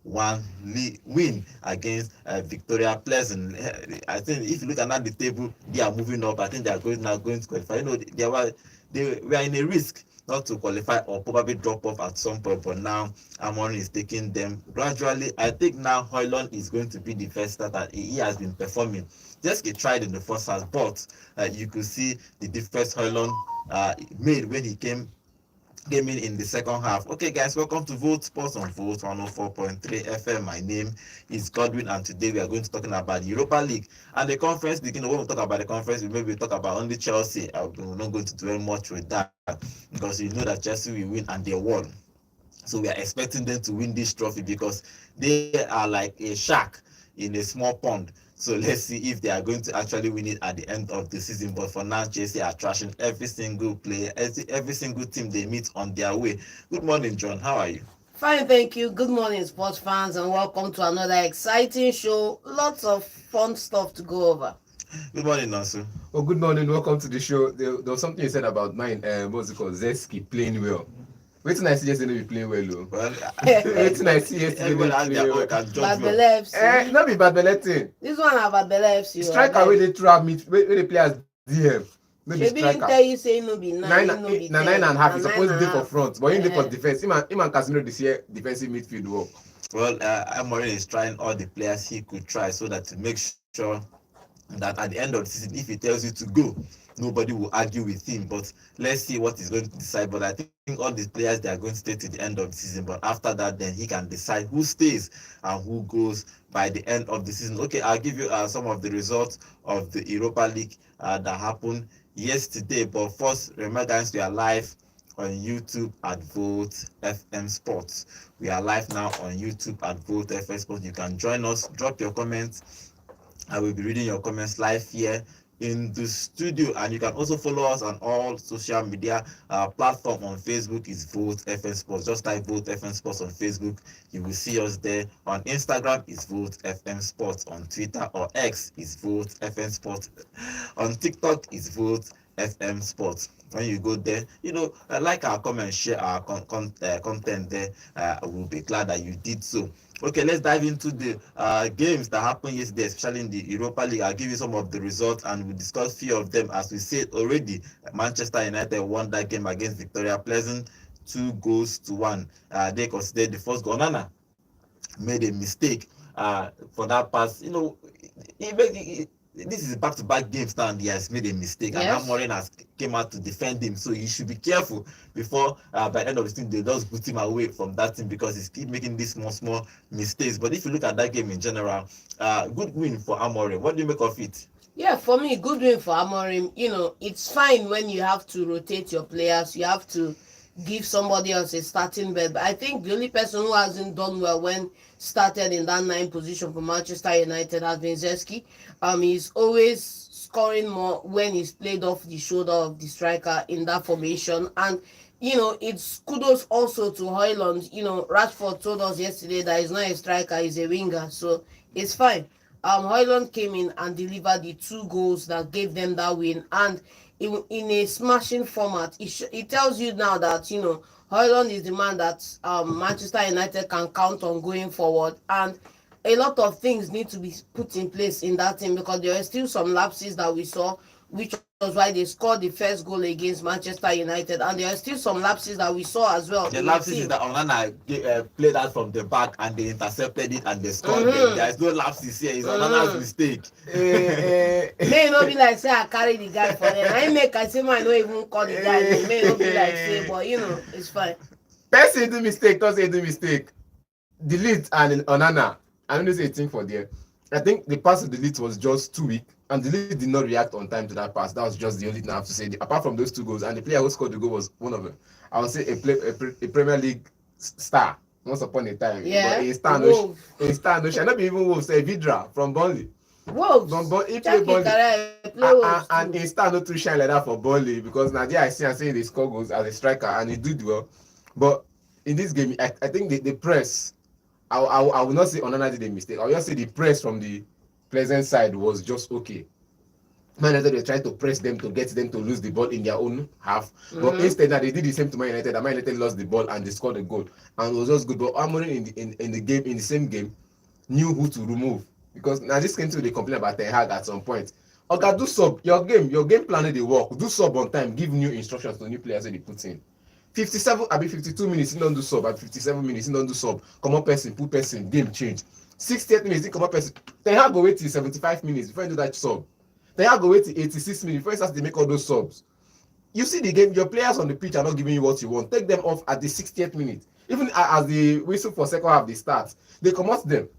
win against Victoria Pleasant. I think if you look at the table, they are moving up. I think they are going to qualify. They were in a risk not to qualify or probably drop off at some point, but now Amorim is taking them gradually. I think now Højlund is going to be the first starter. He has been performing. Just get tried in the first half, but you could see the difference Højlund made when he came in the second half. Okay, guys, welcome to Vote Sports on Vote 104.3 FM. My name is Godwin, and today we are going to talking about the Europa League and the Conference League. When we talk about the Conference, we maybe talk about only Chelsea. We're not going to dwell much with that because you know that Chelsea will win and they won. So we are expecting them to win this trophy because they are like a shark in a small pond. So let's see if they are going to actually win it at the end of the season. But for now, Chelsea are trashing every single player, every single team they meet on their way. Good morning, John. How are you? Fine, thank you. Good morning, sports fans, and welcome to another exciting show. Lots of fun stuff to go over. Good morning, Nasu. Oh, good morning. Welcome to the show. There was something you said about mine. What's it called? Zeski playing well. Wait till I see yesterday be playing well, though. Well, Wait till I see yesterday everyone has playing their well. own can judge Bad well. Belle FC. Not be bad belleting. This one about Belle FC. Striker where they trap me, where they play as DM. No be She didn't tell striker. you say no be nine, no be 10. 9.5. He's supposed to be for half. front, but in the for defense. Him and Casino this year defensive midfield work. Well, Amorim is trying all the players he could try so that to make sure that at the end of the season, if he tells you to go, nobody will argue with him. But let's see what he's going to decide. But I think all these players, they are going to stay to the end of the season. But after that, then he can decide who stays and who goes by the end of the season. Okay, I'll give you some of the results of the Europa League that happened yesterday. But first, remember, guys, we are live on YouTube at Vote FM Sports. We are live now on YouTube at Vote FM Sports. You can join us, drop your comments. I will be reading your comments live here in the studio, and you can also follow us on all social media platform. On Facebook is Vote FM Sports. Just type Vote FM Sports on Facebook, you will see us there. On Instagram is Vote FM Sports. On Twitter or X is Vote FM Sports. On TikTok is Vote FM Sports. When you go there, like our comment, share our content there. We'll be glad that you did so. Okay, let's dive into the games that happened yesterday, especially in the Europa League. I'll give you some of the results and we'll discuss few of them. As we said already, Manchester United won that game against Victoria Pleasant 2-1. They considered the first goal. Onana made a mistake for that pass. This is back-to-back games now, and he has made a mistake, Yes. and Amorim has came out to defend him. So he should be careful before by the end of the season they just put him away from that team because he's keep making these small mistakes. But if you look at that game in general, good win for Amorim. What do you make of it? Yeah, for me, good win for Amorim. It's fine when you have to rotate your players. You have to give somebody else a starting bed. But I think the only person who hasn't done well when started in that 9 position for Manchester United has been Zeski. He's always scoring more when he's played off the shoulder of the striker in that formation. And it's kudos also to Højlund. Rashford told us yesterday that he's not a striker, he's a winger, so it's fine. Højlund came in and delivered the 2 goals that gave them that win, and in a smashing format. It tells you now that Højlund is the man that Manchester United can count on going forward, and a lot of things need to be put in place in that team because there are still some lapses that we saw, which was why they scored the first goal against Manchester United, and there are still some lapses that we saw as well. The lapses is that Onana played out from the back and they intercepted it and they scored. There is no lapses here. It's Onana's mistake. May not be like say I carry the guy for them. I make I say I don't even call the guy. It may not be like say, but it's fine. Person do mistake, don't say do mistake. Delete and Onana. I don't say a thing for there. I think the pass to Delete was just too weak, and Delete did not react on time to that pass. That was just the only thing I have to say. Apart from those 2 goals, and the player who scored the goal was one of them. I would say a Premier League star once upon a time. Yeah. But a star no shall not be even Wolves. Say Vidra from Burnley. Wolves. He played Burnley. And he start not to shine like that for Burnley because Nadia I see and say they score goals as a striker and he did well. But in this game, I think the press. I will not say Onana did a mistake. I will just say the press from the Pleasant side was just okay. Man United were trying to press them to get them to lose the ball in their own half. But Mm-hmm. instead, now they did the same to Man United. And Man United lost the ball and they scored a goal. And it was just good. But Amorim in the game, in the same game, knew who to remove. Because now this came to the complaint about Ten Hag at some point. Okay, do sub. Your game plan dey work. Do sub on time. Give new instructions to new players that they put in. 57 abi 52 minutes he don do sub, abi 57 minutes he don do sub, comot person, put person, game change. 60th minutes he comot person. Ten Hag go wait till 75 minutes before he do that sub. Ten Hag go wait till 86 minutes before he start to make all those subs. You see the game, your players on the pitch are not giving you what you want. Take them off at the 60th minute. Even as the whistle for second half dey start, they comot them.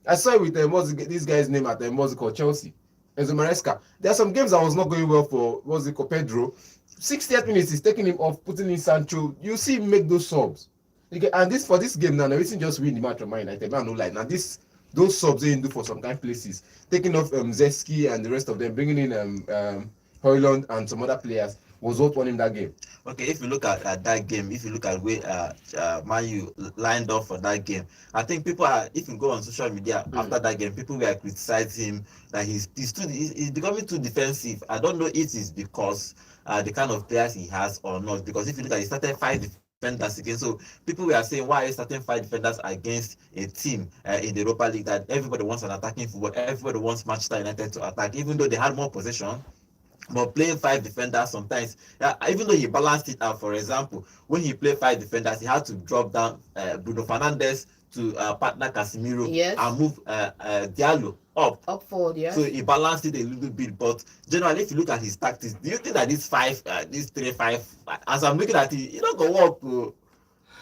I saw it with this guy's name at what's it called, Chelsea, Enzo Maresca. There are some games that was not going well for what's it called, Pedro. 60th minutes is taking him off, putting in Sancho. You see him make those subs. Okay, and this for this game now, everything just win the match of Man United. Man, no lie. Now those subs they do for some kind of places, taking off Zeski and the rest of them, bringing in Højlund and some other players was what won him that game. Okay, if you look at that game, if you look at where Man U lined up for that game, I think people are, if you go on social media after that game, people were criticizing him that he's becoming too defensive. I don't know if it's because the kind of players he has or not. Because if you look at, he started 5 defenders again. So people were saying, why are you starting 5 defenders against a team in the Europa League that everybody wants an attacking football, everybody wants Manchester United to attack, even though they had more possession. But playing 5 defenders sometimes, even though he balanced it out, for example, when he played 5 defenders, he had to drop down Bruno Fernandes to partner Casemiro Yes. and move Diallo up. Forward, yes. So he balanced it a little bit. But generally, if you look at his tactics, do you think that these 3-5, as I'm looking at it, not gonna work?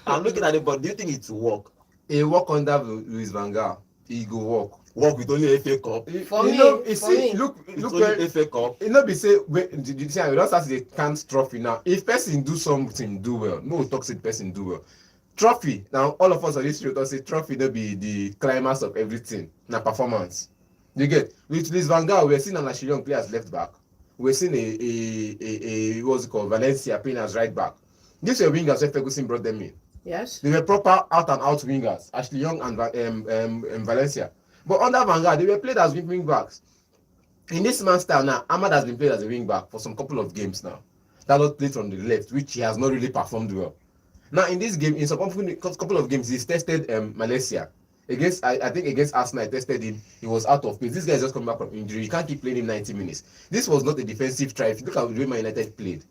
I'm looking at it, but do you think it will work? He work under Luis Van Gaal. He go work. Work with only FA Cup. For me, look It's only FA Cup. e no be say wait you see we don start to dey count trophy now. If person do something do well, no talk say the person do well. Trophy, now all of us on this show talk say trophy no be the climax of everything, na performance. You get? With Luis Van Gaal, we are seeing an young player as left back. We are seeing a what's it called, Valencia playing as right back. These were wingers when Ferguson brought them in. Yes. They were proper out and out wingers, Ashley Young and Valencia. But under Van Gaal, they were played as wing backs. In this man's style now, Ahmad has been played as a wing back for some couple of games now. Dalot played from the left, which he has not really performed well. Now in this game, in some couple of games, he's tested Malaysia. Against I think against Arsenal, I tested him. He was out of pace. This guy is just coming back from injury. You can't keep playing him 90 minutes. This was not a defensive try. If you look at the way Man United played,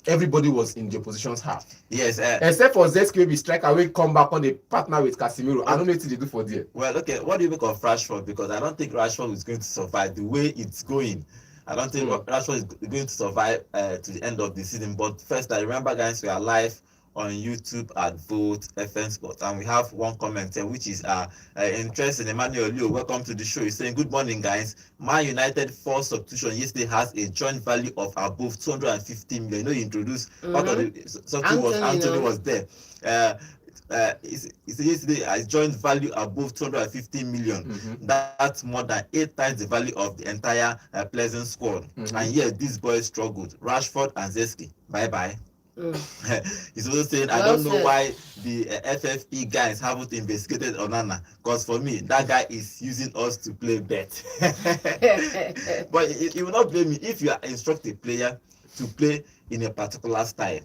everybody was in the opposition's half. Yes. Except for Zeski, maybe striker, will come back on a partner with Casemiro. I don't know what they do for there. Well, okay, what do you make of Rashford? Because I don't think Rashford is going to survive the way it's going. I don't think Rashford is going to survive to the end of the season. But first, I remember, guys, we are live on YouTube at Vote FN Sports, and we have one comment here, which is interesting. Emmanuel Leo, welcome to the show. He's saying, good morning, guys. Man United first substitution yesterday has a joint value of above 250 million. You know, he introduced part of the substitution was Anthony was there. Yesterday a joint value above 250 million. That's more than 8 times the value of the entire Pleasant squad. And yet these boys struggled. Rashford and Zeski, bye bye. He's also saying, I don't know why the FFP guys haven't investigated Onana, because for me that guy is using us to play bet. But you will not blame me if you instruct a player to play in a particular style.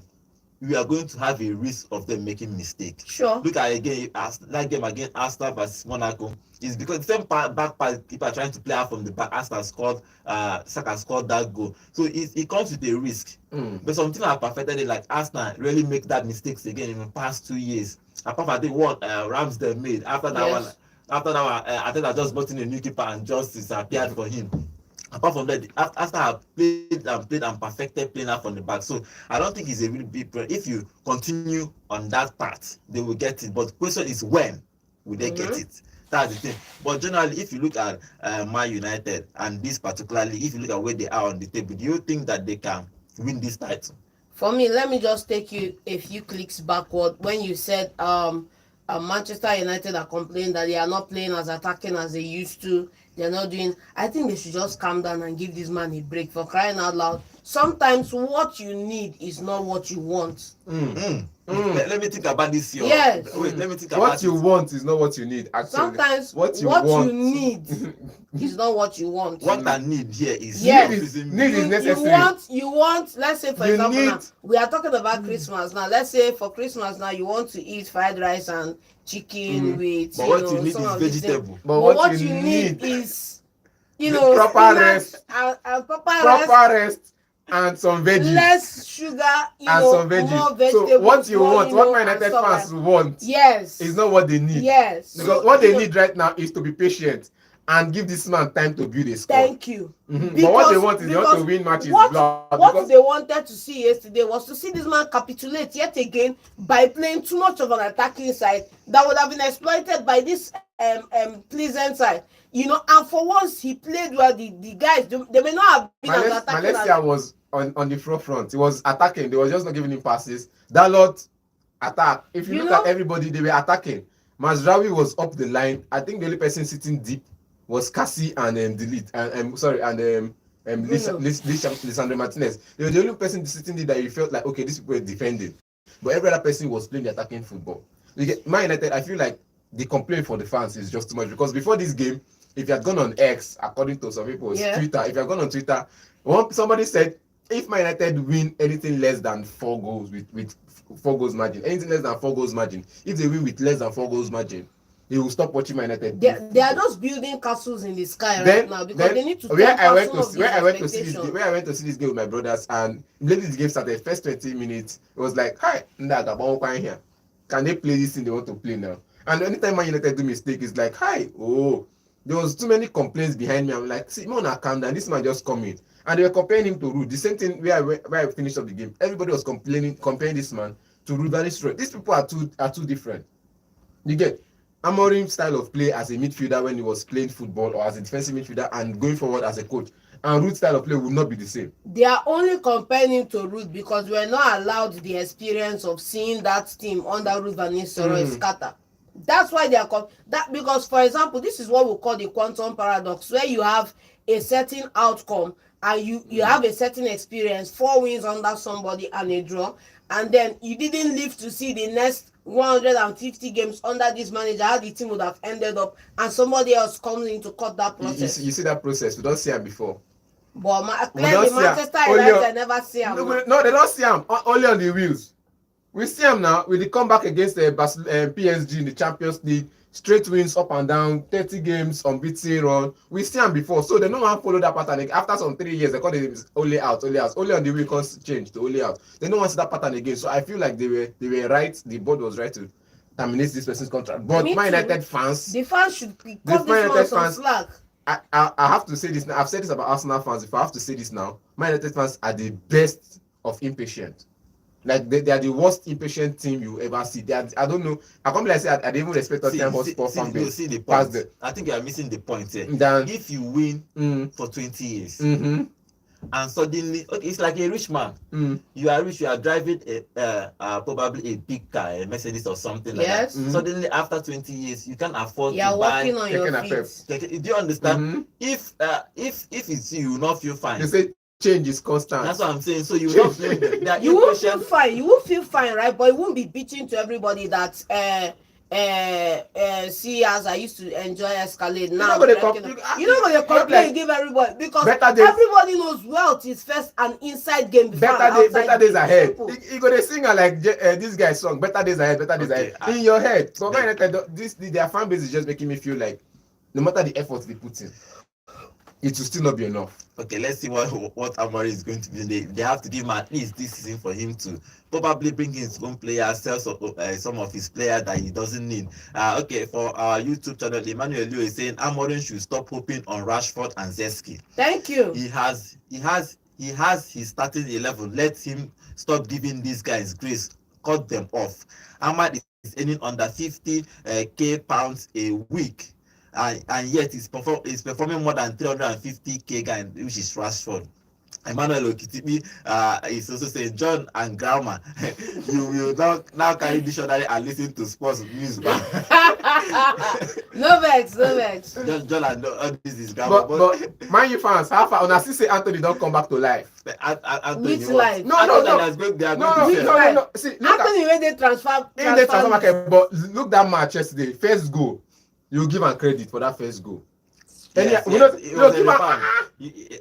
We are going to have a risk of them making mistakes. Sure. Look at again that game against Arsenal versus Monaco. It's because the same back pass people are trying to play out from the back. Arsenal scored, Saka scored that goal. So it comes with a risk. But some teams have perfected it, like Arsenal really make that mistakes again in the past 2 years. Apart from I think what Ramsdale made after that one. After that one, I think I just brought in a new keeper and just disappeared for him. Apart from that, after I played and perfected playing out from the back, so I don't think it's a really big problem. If you continue on that path, they will get it. But the question is, when will they get it? That's the thing. But generally, if you look at Man United and this particularly, if you look at where they are on the table, do you think that they can win this title? For me, let me just take you a few clicks backward when you said Manchester United are complaining that they are not playing as attacking as they used to. They're not doing. I think they should just calm down and give this man a break. For crying out loud, sometimes what you need is not what you want. Let me think about this. Yes. Wait, let me think about What you want is not what you need. Actually, Sometimes what you what want you need is not what you want. What I need here is Yes. Need is you necessary. want, let's say for You example need- now we are talking about Christmas now. Let's say for Christmas now you want to eat fried rice and chicken with But what you need some is of these things. vegetable. But what you need is Proper spinach rest. and proper rest and some veggies less sugar, and some more veggies. vegetables. So what you more, want, what Man and United stuff fans like- want, yes, is not what they need. yes. Because So, what they need right now is to be patient and give this man time to build a score. Thank you. But what they want is they want to win matches. What they wanted to see yesterday was to see this man capitulate yet again by playing too much of an attacking side that would have been exploited by this pleasant side. And for once he played well. The guys, they may not have been as attacking. Malaysia was on the front. He was attacking. They were just not giving him passes. That lot attack. If you look at everybody, they were attacking. Mazraoui was up the line. I think the only person sitting deep was Cassie and Lisandro Martinez. They were the only person sitting there that you felt like, okay, these people were defending. But every other person was playing the attacking football. Man United, I feel like the complaint for the fans is just too much, because before this game, if you had gone on X, according to some people's Twitter, if you had gone on Twitter, somebody said if Man United win anything less than 4 goals with 4 goals margin, if they win with less than 4 goals margin, they will stop watching Man United. They are just building castles in the sky right now, because they need to where I went to see this game with my brothers, and immediately the game started, first 20 minutes, it was like, hi, here. Can they play this thing they want to play now? And anytime Man United do mistake, it's like, hi, there was too many complaints behind me. I'm like, see, man, calm down. This man just come in. And they were comparing him to Ruud. The same thing where I finished up the game. Everybody was comparing this man to Ruud. That is true. These people are too different. You get Amorim's style of play as a midfielder when he was playing football, or as a defensive midfielder and going forward as a coach, and Ruud's style of play will not be the same. They are only comparing him to Ruud because we are not allowed the experience of seeing that team under Ruud van Nistelrooy scatter. That's why they are because, for example, this is what we call the quantum paradox, where you have a certain outcome and you have a certain experience, 4 wins under somebody and a draw, and then you didn't live to see the next 150 games under this manager, how the team would have ended up, and somebody else comes in to cut that process. You see that process? We don't see it before. But clearly Manchester United never see him. No, they don't see him. Only on the wheels. We see him now with the comeback against PSG in the Champions League, straight wins up and down, 30 games unbeaten run. We see him before, so they don't want to follow that pattern. After some 3 years, they call it only out. Only on the wheel can change to only out. They don't want to see that pattern again. So I feel like they were right. The board was right to terminate this person's contract. But Man United fans, the fans should cut this man some slack. I have to say this now. I've said this about Arsenal fans. If I have to say this now, Man United fans are the best of impatient. Like they are the worst impatient team you ever see. I don't know. I can't believe I didn't even expect Tottenham Hotspur fan base. See the point. I think you are missing the point here. If you win for 20 years and suddenly, okay, it's like a rich man. You are rich. You are driving probably a big car, a Mercedes or something like that. Suddenly, after 20 years, you can't afford to buy. Walking on your feet. Do you understand? If it's you, will not feel fine. They say change is constant. That's what I'm saying. So you will not feel you won't feel fine. You won't feel fine, right? But it won't be bitching to everybody that see, as I used to enjoy Escalade. Now you're not going to complain and give everybody, because everybody knows wealth is first an inside game. Better days ahead. You go to sing like this guy's song, better days ahead, in your head. So their fan base is just making me feel like no matter the effort they put in, it will still not be enough. Okay, let's see what Amorim is going to do. They have to give him at least this season for him to probably bring his own players, sell some of his players that he doesn't need. Okay, for our YouTube channel, Emmanuel Leo is saying Amorim should stop hoping on Rashford and Zeski. Thank you. He has his starting 11. Let him stop giving these guys grace. Cut them off. Ahmad is earning under 50k pounds a week. And yet he's performing more than 350k guy, which is Rashford. Emmanuel Okitibi is also saying, John and Grandma, you will now carry dictionary and listen to sports news. No vex, no vex. John and all this is grammar, but Man U fans, how far? Una see say Anthony don't come back to life. Anthony, Which what? life? No, Anthony no. that's going, they are No, going no, to no, sell. no, no. See, look at Anthony when they transfer in the transfer list. market, but look that match yesterday. First goal, you give him credit for that first goal. Yes, And yes, it was give a him. fan.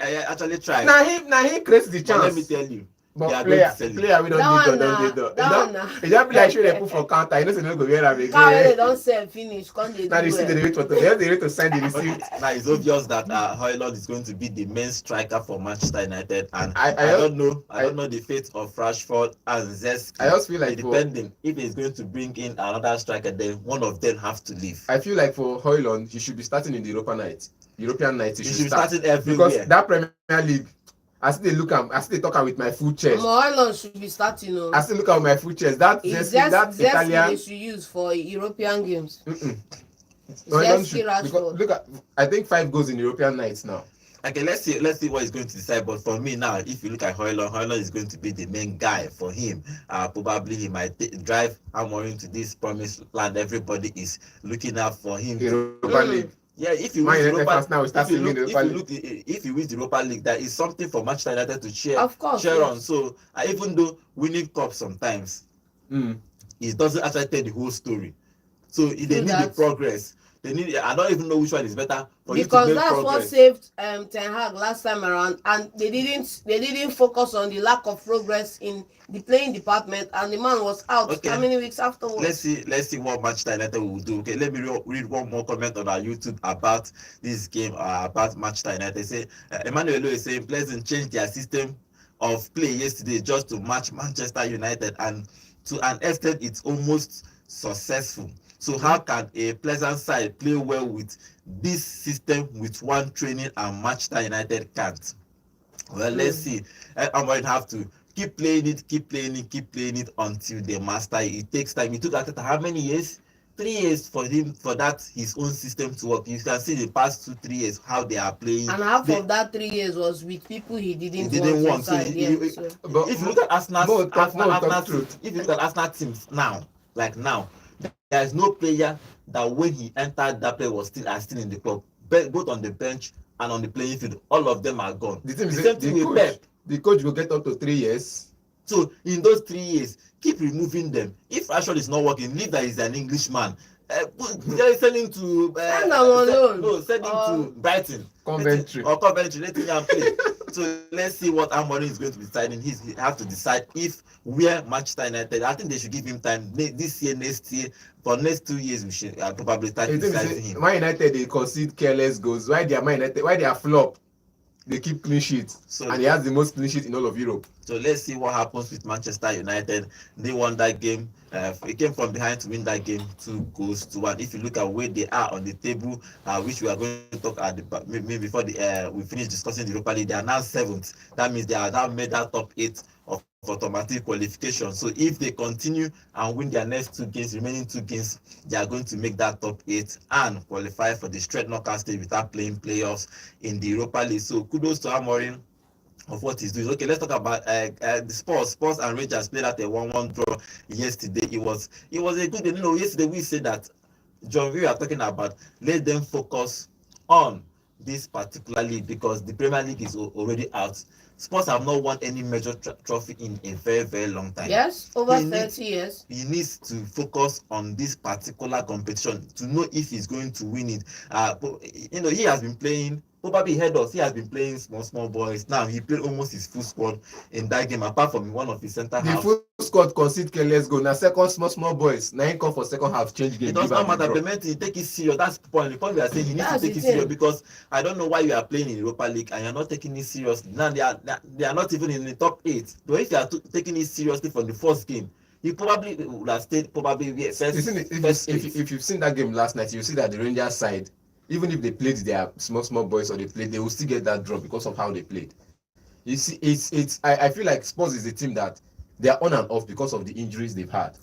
I actually tried. Now he creates the But let me chance. tell you, they But are going to sell it. player we don't That need one don't na- need though. that one na- It just be like show they put for counter. You know, say no go wear am Car wey they again. don sell finish, come dey do Now they see well. the wait for they wait to sign the receipt. Now it's obvious that Højlund is going to be the main striker for Manchester United, and I don't know the fate of Rashford and Zeski. I just feel like depending if he's going to bring in another striker, then one of them have to leave. I feel like for Højlund, he should be starting in the European night. He should be start starting everywhere because that Premier League. I still dey look am. I still dey talk am with my full chest. Højlund should be starting. I still look am with my full chest. That Zeski, that Italian. they should use for European games. Højlund Zeski, should, because Rashford. look at I think 5 goals in European nights now. Okay, let's see what he's going to decide. But for me now, if you look at Højlund is going to be the main guy for him. Probably he might drive Amorim to this promised land. Everybody is looking out for him. Europa League. Yeah, if you win the Europa League, that is something for Manchester United to cheer on. So even though winning cup sometimes, it doesn't actually tell the whole story. So they need the progress. They need. I don't even know which one is better for you to make progress. Because that's what saved Ten Hag last time around, and they didn't focus on the lack of progress in the playing department, and the man was out how many weeks afterwards. Let's see what Manchester United will do. Okay, let me read one more comment on our YouTube about this game, about Manchester United. They say Emmanuel is saying Pleasant changed their system of play yesterday just to match Manchester United, and to an extent it's almost successful. So how can a Pleasant side play well with this system with one training and Manchester United can't? Well, let's see. I'm going to have to keep playing it until they master it. It takes time. It took Arteta how many years? 3 years for him for that his own system to work. You can see the past 2-3 years how they are playing. And half of that 3 years was with people he didn't want. So if you look at Arsenal, if you look at Arsenal teams now, like now, there is no player that when he entered that player was still in the club, both on the bench and on the playing field. All of them are gone. The same thing with Pep. The coach will get up to 3 years. So in those 3 years, keep removing them. If Rashford is not working, leave that he's an Englishman. Send him to send him to Brighton, Coventry. Let him play. So let's see what Amorim is going to be deciding. He has to decide if where Manchester United. I think they should give him time this year, next year. For next 2 years, we should probably start deciding him. Man United they concede careless goals. Why they are flop? They keep clean sheets, and he has the most clean sheets in all of Europe. So let's see what happens with Manchester United. They won that game. It came from behind to win that game 2-1. If you look at where they are on the table, which we are going to talk at maybe before we finish discussing the Europa League, they are now 7th. That means they are now made that top 8 of automatic qualification. So if they continue and win their next remaining two games, they are going to make that top 8 and qualify for the straight knockout stage without playing playoffs in the Europa League. So kudos to Amorim of what he's doing. Okay, let's talk about the Spurs and Rangers played at a 1-1 draw yesterday. It was a good game. Yesterday we said that John, we are talking about let them focus on this particular league because the Premier League is already out. Spurs have not won any major trophy in a very, very long time. Yes, over 30 years. He needs to focus on this particular competition to know if he's going to win it. He has been playing, probably head us, he has been playing small boys. Now he played almost his full squad in that game, apart from one of his center halves. The full squad concede careless goal. Now second small boys. Now he come for second half change game. It does not matter. They meant to take it serious. That's the point. The point we are saying he needs to take it serious because I don't know why you are playing in Europa League and you're not taking it seriously. Now they are not even in the top 8. But if you are taking it seriously from the first game, you probably would have stayed if you've seen that game last night, you see that the Rangers side, even if they played their small boys or they will still get that draw because of how they played. You see, I feel like Spurs is a team that they are on and off because of the injuries they've had.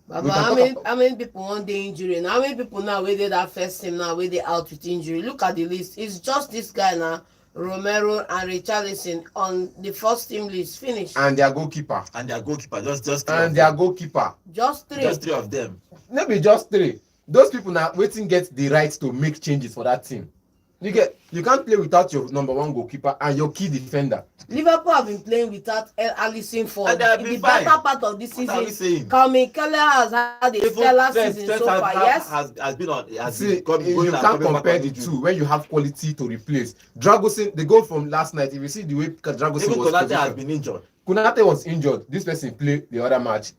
But how many people want the injury? And how many people now where they that first team now where they out with injury? Look at the list. It's just this guy now, Romero and Richarlison on the first team list. Finish. And their goalkeeper. Just and their goalkeeper. Just three. Just 3 of them. Maybe just 3. those people now waiting get the right to make changes for that team. You can't play without your number one goalkeeper and your key defender. Liverpool have been playing without Alisson for And they have the been better fine. part of this What are we season. saying? Calvin Keller has had a Even stellar Trent season so far. Yes, has been on has See, been going you and can't coming back compare on the injury. two when you have quality to replace. Dragosin, the goal from last night, if you see the way Dragosin Even was Konate has positioned, been injured. Konate was injured. This person played the other match.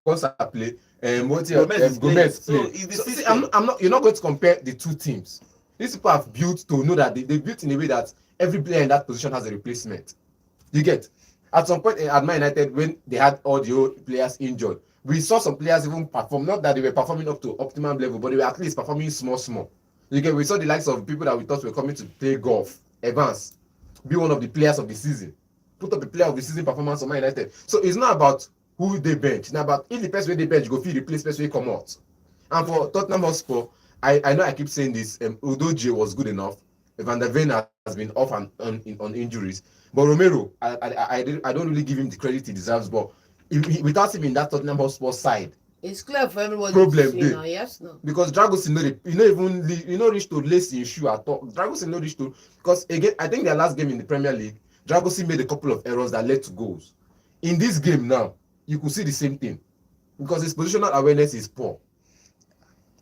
Kosa play. Gomez So play. it's the So see, system. I'm not. You're not going to compare the two teams. These people have built to know that they built in a way that every player in that position has a replacement. You get. At some point at Man United, when they had all the old players injured, we saw some players even perform. Not that they were performing up to optimum level, but they were at least performing small. You get. We saw the likes of people that we thought were coming to play golf. Evans, be one of the players of the season. Put up a player of the season performance for Man United. So it's not about who they bench. It's not about if the person wey dey bench go fit replace person wey come out. And for Tottenham Hotspur, I know I keep saying this. Udogie was good enough. Van der Ven has been off and on injuries. But Romero, I don't really give him the credit he deserves. But without him in that Tottenham Hotspur side, it's clear for everybody problem to see dey. now. Yes, no. Because Dragosin no reach to lace in shoe at all. Dragosin no reach to, because again I think their last game in the Premier League, Dragosin made a couple of errors that led to goals. In this game now, you could see the same thing because his positional awareness is poor.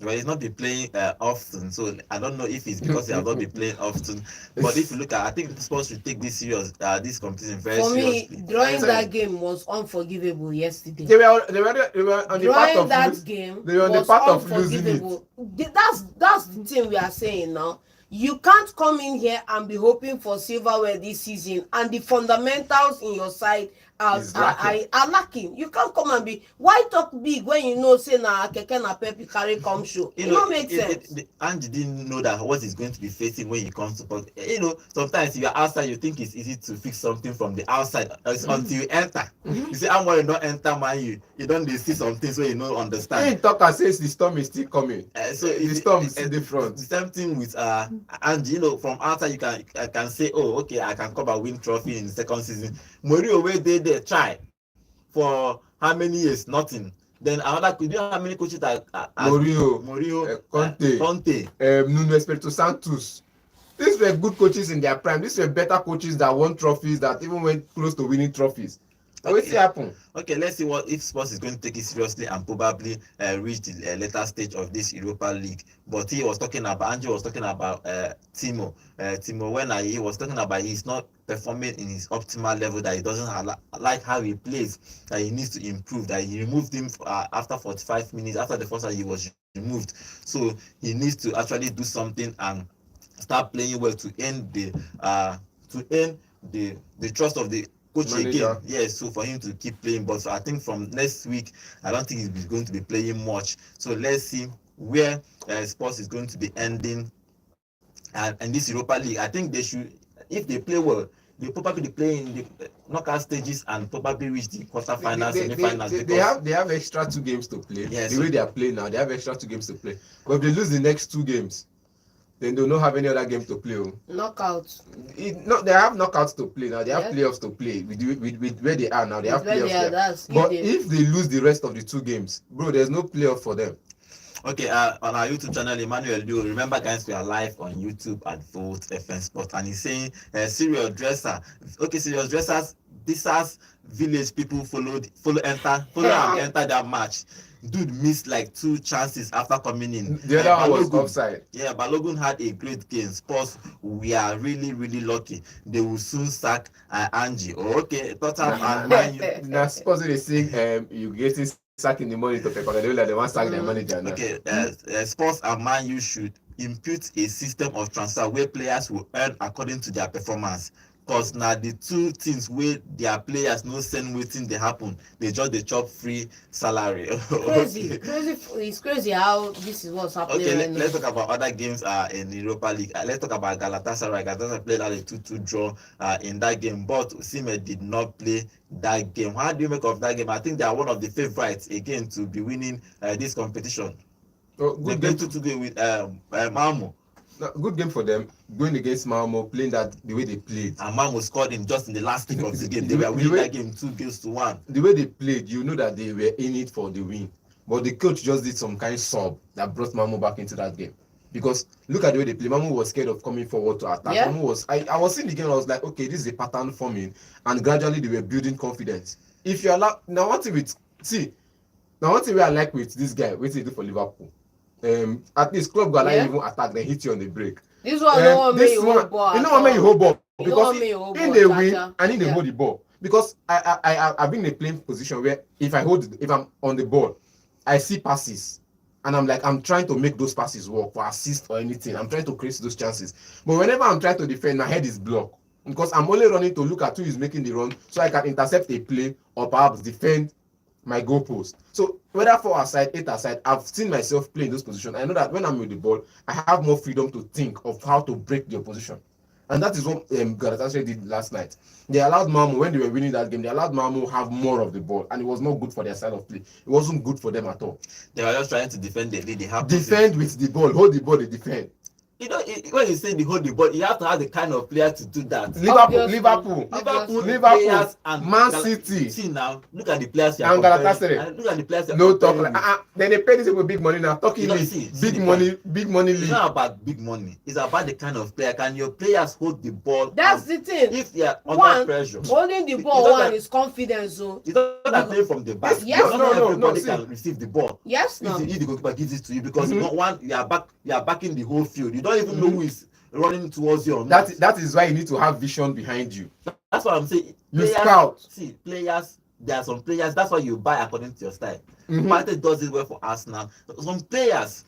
Well, he's not been playing often, so I don't know if it's because he has not been playing often. But if you look at, I think Spurs should take this competition very For me, seriously. drawing that game was unforgivable yesterday. They were on the part Drawing of that game they were on the was part of losing it. unforgivable. That's the thing we are saying now. You can't come in here and be hoping for silverware this season, and the fundamentals in your side are lacking. You can't come and be, why talk big when you know say na keke na pep you carry come show. It don't make sense. Ange didn't know that what he's going to be facing when he comes to port. Sometimes you are outside, you think it's easy to fix something from the outside until you enter. You say, I'm worried not enter man, you don't see some things where you don't understand. He talk and says the storm is still coming. So the storm is different. The same thing with Ange, from outside you can say, oh, okay, I can come and win trophy in the second season. Mourinho where they try for how many years? Nothing. Then another, do you know how many coaches that Mourinho, Conte, Nuno Espirito Santos. These were good coaches in their prime. These were better coaches that won trophies, that even went close to winning trophies. What will happen? Okay, let's see what if Spurs is going to take it seriously and probably reach the later stage of this Europa League. But Ange was talking about Timo. When he was talking about he's not performing in his optimal level, that he doesn't like how he plays, that he needs to improve, that he removed him after 45 minutes, after the first time he was removed. So he needs to actually do something and start playing well to earn the trust of the coach manager. Again. Yes, so for him to keep playing. But I think from next week, I don't think he's going to be playing much. So let's see where Spurs is going to be ending and this Europa League. I think they should, if they play well, they probably play in the knockout stages and probably reach the quarterfinals, semi-finals. They have extra 2 games to play. Yes. The way they are playing now, they have extra 2 games to play. But if they lose the next 2 games, then they don't have any other game to play. Knockouts. They have knockouts to play now. They have playoffs to play with where they are now. They have playoffs. But if they lose the rest of the 2 games, bro, there's no playoff for them. Okay, on our YouTube channel, Emmanuel do remember, guys, we are live on YouTube at Volt FM Sport, and he's saying, serious dresser. Okay, serious dressers, this has village people follow and enter that match. Dude missed like 2 chances after coming in. The other one was offside. Yeah, Balogun had a great game. Spurs, we are really, really lucky. They will soon sack Ange. Okay, Tottenham and now Spurs they say you getting sacked in the morning to Pepper. They like they want sack their manager now. Okay, Spurs and Man U should impute a system of transfer where players will earn according to their performance. Because now the 2 things where their players no send waiting they happen, they just they chop free salary. Crazy. It's crazy how this is what's happening. Okay, let's talk about other games in the Europa League. Let's talk about Galatasaray. Galatasaray played out a 2-2 draw in that game, but Osimhen did not play that game. How do you make of that game? I think they are one of the favorites again to be winning this competition. Good game today with Malmo. Good game for them, going against Malmo, playing that the way they played. And Malmo scored in just in the last kick of the game. They were winning that game 2-1. The way they played, you know that they were in it for the win. but the coach just did some kind of sub that brought Mamu back into that game. Because look at the way they play. Mamu was scared of coming forward to attack. Yeah. Mamu was. I was seeing the game. I was like, okay, this is a pattern forming, and gradually they were building confidence. If you allow now, one thing with see, now one thing I like with this guy, what he do for Liverpool, at least club go allow you even attack, then hit you on the break. This one no one make you hold ball. You know what make you hold ball because in the win and in the hold the ball. Because I've been in a playing position where if I'm on the ball, I see passes. And I'm like, I'm trying to make those passes work for assist or anything. I'm trying to create those chances. But whenever I'm trying to defend, my head is blocked. Because I'm only running to look at who is making the run so I can intercept a play or perhaps defend my goalpost. So whether 4 aside, 8 aside, I've seen myself play in those positions. I know that when I'm with the ball, I have more freedom to think of how to break the opposition. And that is what Galatasaray did last night. They allowed Malmo, when they were winning that game, they allowed Malmo have more of the ball. And it was not good for their style of play. It wasn't good for them at all. They were just trying to defend the lead. They have defend with the ball, hold the ball, they defend. You know, when you say the hold the ball, you have to have the kind of player to do that. Liverpool players and Man City. See now, look at the players you are and Galatasaray. Look at the players. No talk like then they pay these people big money now. Talking big money league. It's not about big money. It's about the kind of player. Can your players hold the ball? That's the thing. If they are under pressure, holding the ball is confidence. So it's not that playing from the back. Yes, not everybody can receive the ball. Yes, no. If the goalkeeper gives it to you, because you are backing the whole field. You don't even know who is running towards you. That is why you need to have vision behind you. That's what I'm saying. You scout. See, players. There are some players. That's why you buy according to your style. Partey does it well for Arsenal. Some players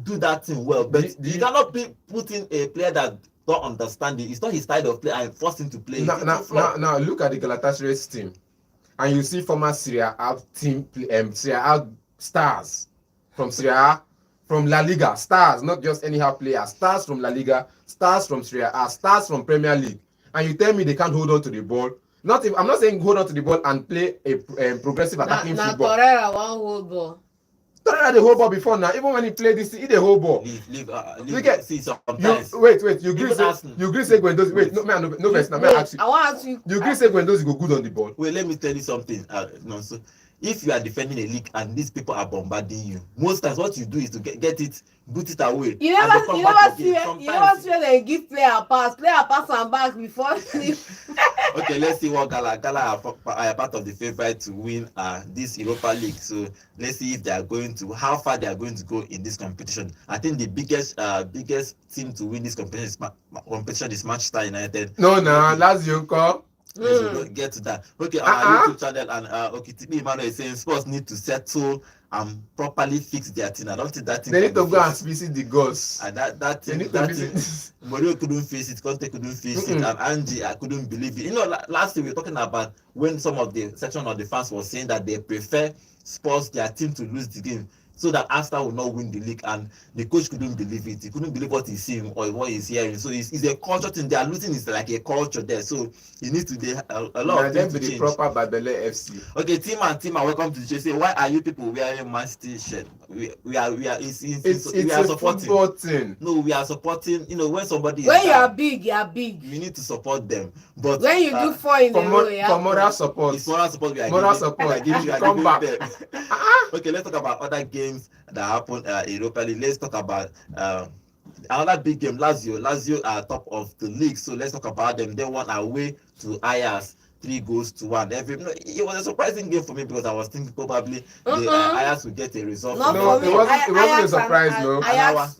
do that thing well, but you cannot put in a player that don't understand it. It's not his style of play and force him to play. Now look at the Galatasaray's team, and you see former Serie A team, Serie A stars from Serie A. From La Liga, stars, not just anyhow players, stars from La Liga, stars from Serie A, stars from Premier League, and you tell me they can't hold on to the ball. I'm not saying hold on to the ball and play a progressive attacking football. Torreira won't hold ball. Torreira the whole ball before now. Even when he played this, he the whole ball. See sometimes. Wait. You agree say Guendouzi. Wait, no first. Now may I ask you. I want to ask you. You agree say Guendouzi go good on the ball? Wait, let me tell you something. So if you are defending a league and these people are bombarding you, most times what you do is to get it, boot it away. You never see when they give player pass and back before. Okay, let's see what Gala are part of the favorite to win this Europa League. So let's see if they are going to, how far they are going to go in this competition. I think the biggest team to win this competition is Manchester United. No, Lazio come. Get to that. Okay, our YouTube channel and Tibi Emmanuel is saying Spurs need to settle and properly fix their team. I don't think that thing. They need to go and visit the gods. And that thing, Mourinho couldn't face it, Conte couldn't face it, and Angie, I couldn't believe it. You know, last week we were talking about when some of the section of the fans was saying that they prefer Spurs, their team, to lose the game, so that Arsenal will not win the league, and the coach couldn't believe it. He couldn't believe what he's seeing or what he's hearing. So it's a culture thing. They are losing. It's like a culture there. So he needs to do a lot of things to change. Proper Babele FC. Okay, Tima, welcome to the show. Say, why are you people wearing Man City shirt? We are supporting. Football thing. No, we are supporting. You know, when somebody when you are big, you are big. You need to support them. But when you do 4 in a row, for moral support. It's moral support. Come back. Okay, let's talk about other games that happened in Europa League. Let's talk about another big game. Lazio are top of the league, so let's talk about them. They won away to Ajax 3-1. It was a surprising game for me because I was thinking probably the Ajax would get a result. It wasn't a surprise.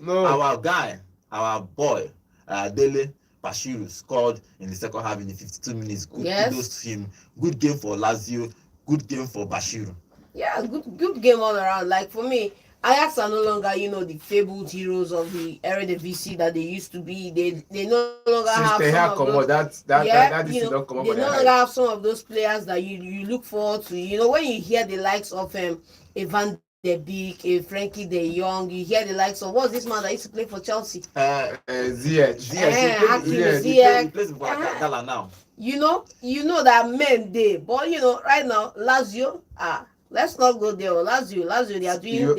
Our guy, our boy, Dele Bashiru scored in the second half in the 52 minutes. Kudos to him. Good game for Lazio. Good game for Bashiru. Yeah, good game all around. Like for me, Ajax are no longer, the fabled heroes of the Eredivisie that they used to be. They no longer have some of those. They no longer have some of those players that you look forward to. When you hear the likes of Van de Beek, Frankie de Jong, you hear the likes of what's this man that used to play for Chelsea? Ziyech. He plays for Gala now. You know that men they, but right now Lazio let's not go there. Lazio, they are doing.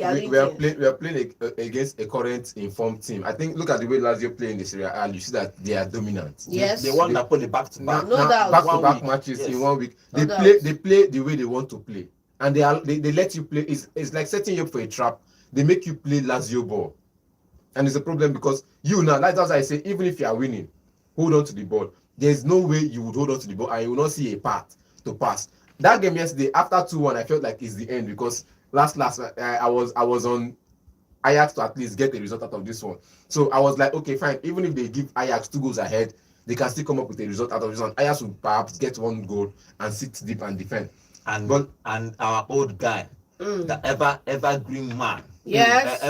We are playing against a current informed team. I think look at the way Lazio play in the Serie A. You see that they are dominant. Yes. They won Napoli back to back. No doubt. Back to back matches in 1 week. They play the way they want to play, and they let you play. It's like setting you up for a trap. They make you play Lazio ball, and it's a problem because you now, like that's why I say, even if you are winning, hold on to the ball. There's no way you would hold on to the ball and you will not see a path to pass. That game yesterday, after 2-1, I felt like it's the end because last I was on Ajax to at least get a result out of this one. So I was like, okay, fine. Even if they give Ajax 2 goals ahead, they can still come up with a result out of this one. Ajax will perhaps get 1 goal and sit deep and defend. And our old guy, the evergreen man. Yes.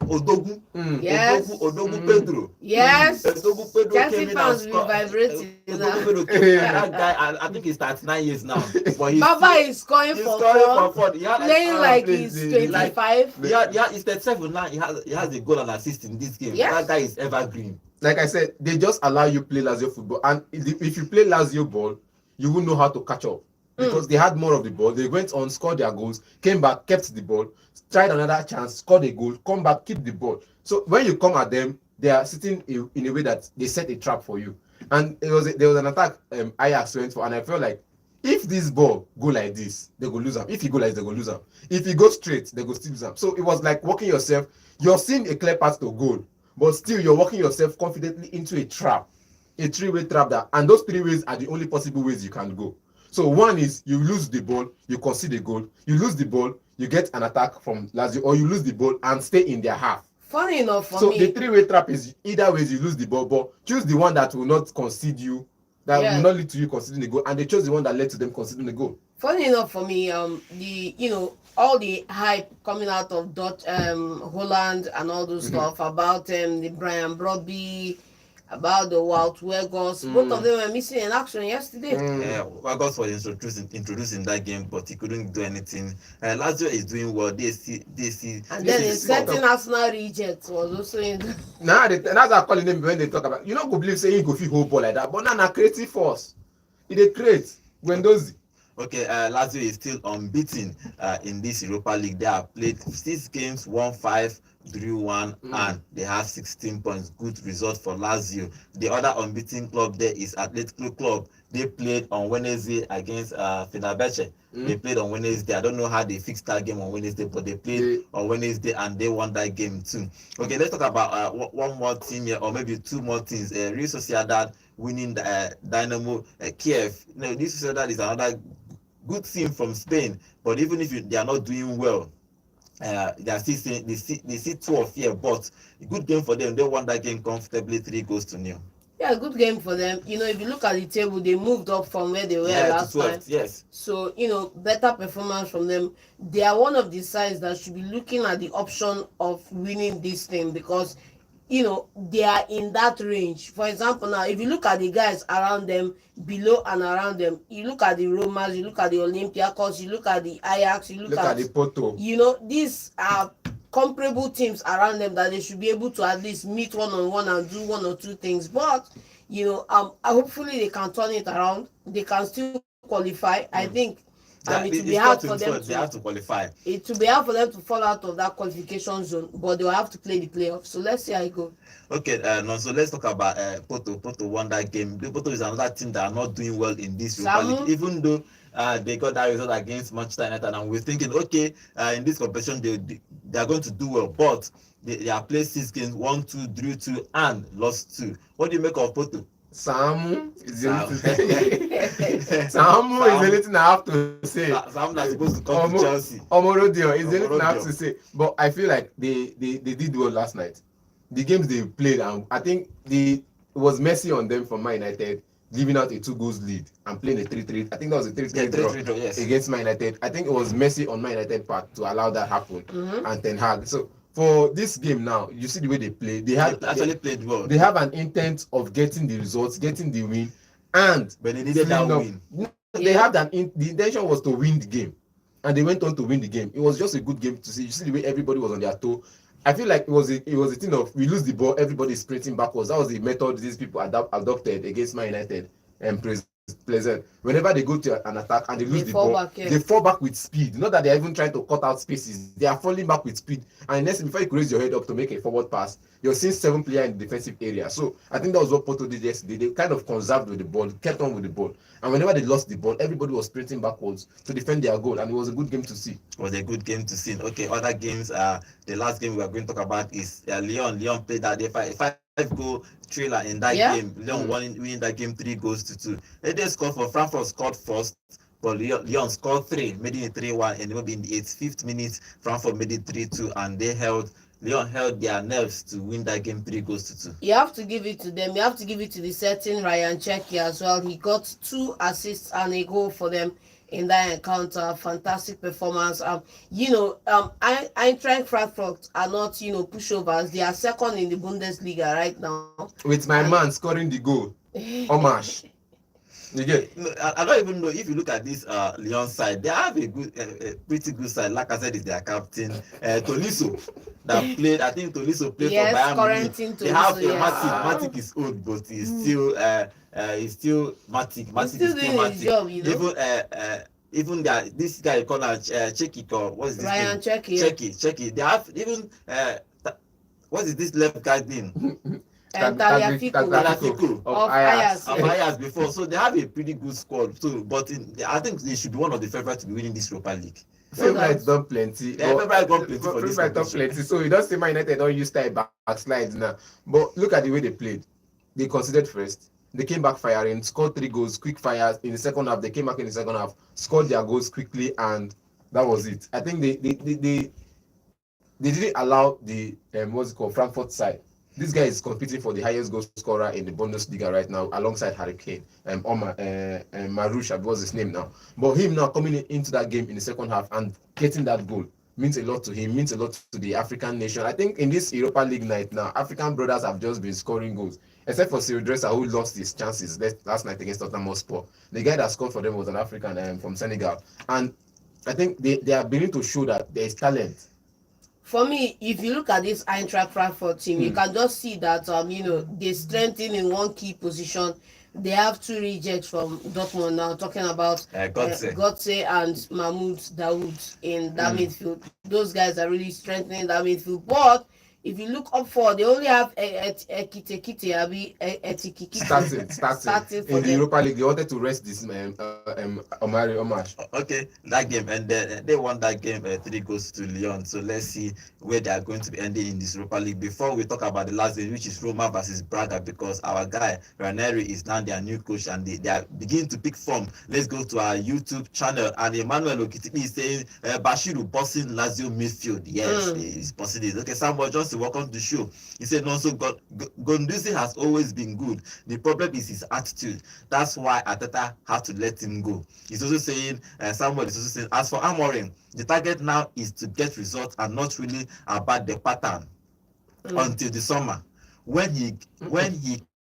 Odogu. Yes. Odogu Pedro. Yes. Odogu Pedro Chelsea came in and fans will scored. vibrating Odogu now. Pedro came in. That guy, I think he's 39 years now. But Baba is scoring he's for scoring fun, for fun. playing like he's please, 25. Yeah, he's 37 now. He has a goal and assist in this game. Yes. That guy is evergreen. Like I said, they just allow you play Lazio football, and if you play Lazio ball, you will know how to catch up because they had more of the ball. They went on, scored their goals, came back, kept the ball, tried another chance, scored a goal, come back, keep the ball. So when you come at them, they are sitting in a way that they set a trap for you. And there was an attack Ajax went for, and I felt like if this ball go like this, they go lose them. If he go like this, they go lose them. If he goes straight, they go still lose them. So it was like walking yourself. You're seeing a clear path to goal, but still you're walking yourself confidently into a trap, a 3-way trap. And those 3 ways are the only possible ways you can go. So one is you lose the ball, you concede a goal. You lose the ball, you get an attack from Lazio, or you lose the ball and stay in their half. Funny enough for so me. The 3-way trap is either ways you lose the ball, but choose the one that will not concede you, that will not lead to you conceding the goal, and they chose the one that led to them conceding the goal. Funny enough for me, all the hype coming out of Holland and all those stuff about the Brian Brobby, about the Wout Weghorst. Both of them were missing in action yesterday. Weghorst was introducing that game, but he couldn't do anything. Lazio is doing well. They see. And then a certain Arsenal reject was also in. That's how I call him when they talk about. You know, go believe saying he go fit hold ball like that, but now creative force. He dey create Guendouzi. Okay, Lazio is still unbeaten in this Europa League. They have played 6 games, won 5, drew 1, and they have 16 points. Good result for Lazio. The other unbeaten club there is Atletico Club. They played on Wednesday against Fenerbahce. They played on Wednesday. I don't know how they fixed that game on Wednesday, but they played on Wednesday and they won that game too. Okay, let's talk about one more team here, or maybe 2 more teams. Real Sociedad winning Dynamo Kiev. Real Sociedad is another good team from Spain, but even if they are not doing well, they are still saying they see 2 of here, but a good game for them. They won that game comfortably, 3-0. Yeah, good game for them. If you look at the table, they moved up from where they were last time. Yes. So, better performance from them. They are one of the sides that should be looking at the option of winning this thing because they are in that range. For example, now if you look at the guys around them, below and around them, you look at the Romas, you look at the Olympiacos, you look at the Ajax, you look at the Porto. These are comparable teams around them that they should be able to at least meet one-on-one and do 1 or 2 things. But hopefully they can turn it around. They can still qualify. I think. It will be hard for them they have to qualify. It will be hard for them to fall out of that qualification zone, but they will have to play the playoffs. So let's see how it goes. Okay, so let's talk about Porto. Porto won that game. Porto is another team that are not doing well in this Europa League, even though they got that result against Manchester United, and we're thinking, okay, in this competition they are going to do well, but they have played 6 games, 1, 2, drew 2, and lost 2. What do you make of Porto? Samu is the only thing I have to say. Samu is supposed to come to Chelsea. Omorodio is the only thing I have to say. But I feel like they did well last night. The games they played, and I think it was messy on them from Man United, giving out a 2-goals lead and playing a 3-3. I think that was a 3-3 draw yes, against Man United. I think it was messy on Man United part to allow that happen. And Ten Hag. So for this game now, you see the way they play. They actually played well. They have an intent of getting the results, getting the win, but they needed that win. They have that. The intention was to win the game, and they went on to win the game. It was just a good game to see. You see the way everybody was on their toe. I feel like it was a thing of we lose the ball, everybody sprinting backwards. That was the method these people adopted against Man United and pleasant. Whenever they go to an attack and they lose They the fall ball, back, yeah. they fall back with speed. Not that they're even trying to cut out spaces. They are falling back with speed. And next, before you could raise your head up to make a forward pass, you're seeing 7 players in the defensive area. So I think that was what Porto did yesterday. They kind of conserved with the ball, kept on with the ball. And whenever they lost the ball, everybody was sprinting backwards to defend their goal. And it was a good game to see. It was a good game to see. Okay, other games. The last game we are going to talk about is Lyon. Lyon played that day five-goal thriller in that game. Lyon winning that game 3-2. They scored for Frankfurt scored first, but Lyon scored 3, made it 3-1, and maybe in the 85th minute, Frankfurt made it 3-2, and Lyon held their nerves to win that game 3-2. You have to give it to them. You have to give it to the certain Ryan Cherki as well. He got 2 assists and a goal for them in that encounter. Fantastic performance. Eintracht Frankfurt are not, pushovers. They are second in the Bundesliga right now. With my man scoring the goal, Omash. You get? I don't even know if you look at this Lyon side, they have a pretty good side. Like I said, is their captain Tolisso that played. I think Tolisso played for Bayern Munich. They have Matic is old, but he's still Matic. Matic is still Matic. Job, you know? Even that this guy called Cherki, or what is this Ryan name? Cherki. They have even what is this left guy's name? Tagliafico of Ajax before, so they have a pretty good squad too. But I think they should be one of the favorites to be winning this Europa League. Favorites done plenty. Favorites done plenty for this competition. So you don't see Man United don't use time backslide now. But look at the way they played. They considered first. They came back firing, scored 3 goals, quick fires in the second half. They came back in the second half, scored their goals quickly, and that was it. I think they didn't allow the Frankfurt side. This guy is competing for the highest goal scorer in the Bundesliga right now, alongside Harry Kane. Marusha was his name now. But him now coming into that game in the second half and getting that goal means a lot to him, means a lot to the African nation. I think in this Europa League night now, African brothers have just been scoring goals, except for Cyril Dresser, who lost his chances last night against Tottenham Hotspur. The guy that scored for them was an African from Senegal. And I think they are beginning to show that there is talent. For me, if you look at this Eintracht Frankfurt team, you can just see that they strengthen in one key position. They have 2 rejects from Dortmund now, talking about Götze and Mahmoud Dawood in that midfield. Those guys are really strengthening that midfield. But if you look up for, they only have Etikite starting in the Europa League. They wanted to rest this Omash. Okay, that game, and they won that game 3-2 to Lyon. So let's see where they are going to be ending in this Europa League. Before we talk about the last game, which is Roma versus Braga, because our guy Ranieri is now their new coach and they are beginning to pick form. Let's go to our YouTube channel, and Emmanuel Okitipi is saying Bashiru bossing Lazio midfield. Yes, he's bossing it. Okay, Samuel Johnson, welcome to the show. He said, no, so Gonduzi has always been good. The problem is his attitude. That's why Ateta had to let him go. He's also saying, Samuel is also saying, as for Amorim, the target now is to get results and not really about the pattern until the summer. When he